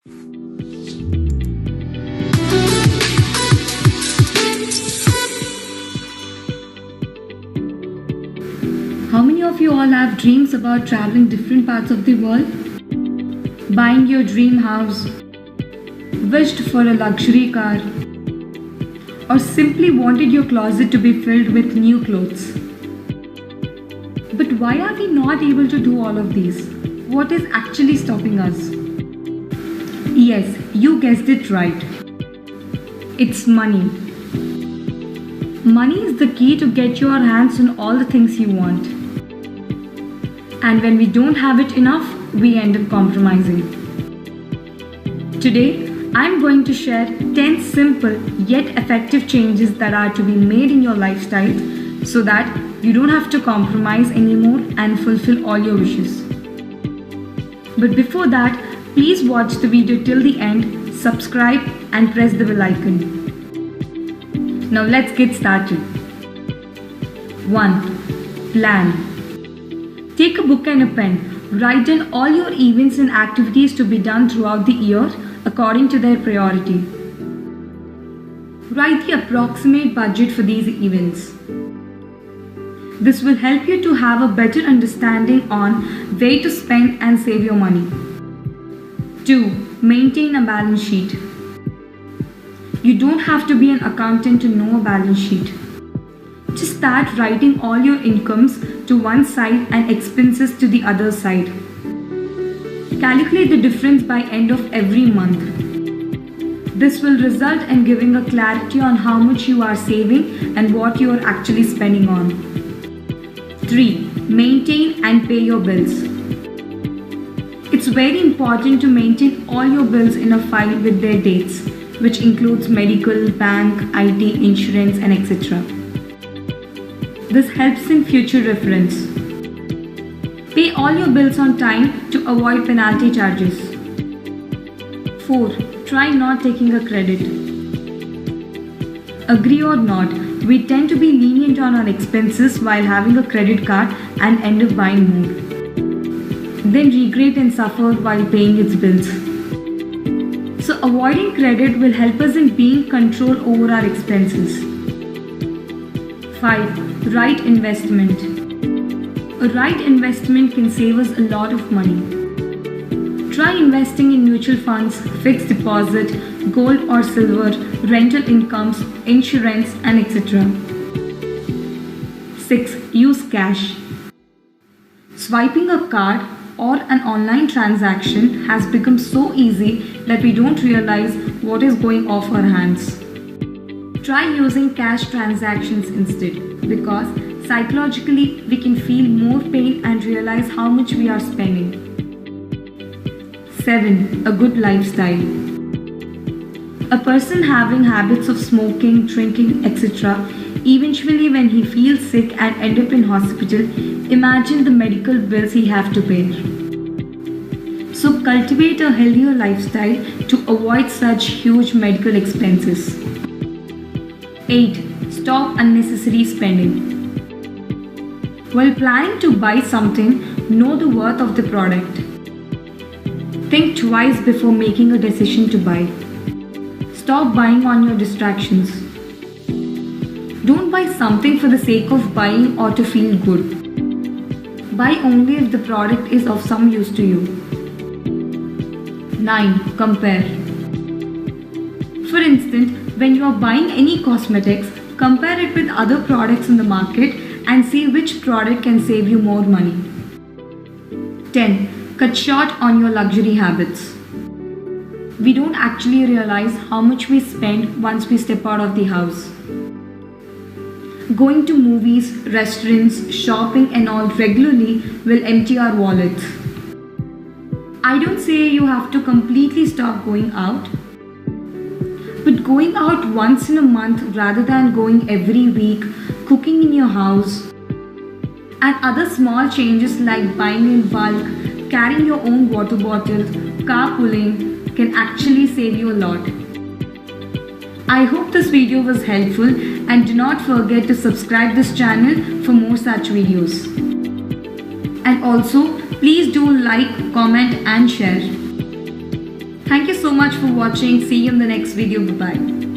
How many of you all have dreams about traveling different parts of the world? Buying your dream house, wished for a luxury car, or simply wanted your closet to be filled with new clothes? But why are we not able to do all of these? What is actually stopping us? Yes, you guessed it right. It's money. Money is the key to get your hands on all the things you want. And when we don't have it enough, we end up compromising. Today, I'm going to share 10 simple yet effective changes that are to be made in your lifestyle so that you don't have to compromise anymore and fulfill all your wishes. But before that, please watch the video till the end, subscribe and press the bell icon. Now let's get started. 1. Plan. Take a book and a pen. Write down all your events and activities to be done throughout the year according to their priority. Write the approximate budget for these events. This will help you to have a better understanding on where to spend and save your money. 2. Maintain a balance sheet. You don't have to be an accountant to know a balance sheet. Just start writing all your incomes to one side and expenses to the other side. Calculate the difference by end of every month. This will result in giving a clarity on how much you are saving and what you are actually spending on. 3. Maintain and pay your bills. It's very important to maintain all your bills in a file with their dates, which includes medical, bank, IT, insurance, and etc. This helps in future reference. Pay all your bills on time to avoid penalty charges. 4. Try not taking a credit. Agree or not, we tend to be lenient on our expenses while having a credit card and end up buying more. Then regret and suffer while paying its bills. So avoiding credit will help us in being control over our expenses. 5. Right investment. A right investment can save us a lot of money. Try investing in mutual funds, fixed deposit, gold or silver, rental incomes, insurance, and etc. 6. Use cash. Swiping a card or an online transaction has become so easy that we don't realize what is going off our hands. Try using cash transactions instead, because psychologically we can feel more pain and realize how much we are spending. 7. A good lifestyle. A person having habits of smoking, drinking, etc., eventually when he feels sick and end up in hospital, imagine the medical bills he have to pay. So cultivate a healthier lifestyle to avoid such huge medical expenses. 8. Stop unnecessary spending. While planning to buy something, know the worth of the product. Think twice before making a decision to buy. Stop buying on your distractions. Don't buy something for the sake of buying or to feel good. Buy only if the product is of some use to you. 9. Compare. For instance, when you are buying any cosmetics, compare it with other products in the market and see which product can save you more money. 10. Cut short on your luxury habits. We don't actually realize how much we spend once we step out of the house. Going to movies, restaurants, shopping and all regularly will empty our wallets. I don't say you have to completely stop going out, but going out once in a month rather than going every week, cooking in your house, and other small changes like buying in bulk, carrying your own water bottle, carpooling can actually save you a lot. I hope this video was helpful and do not forget to subscribe this channel for more such videos. And also, please do like, comment and share. Thank you so much for watching. See you in the next video. Bye-bye.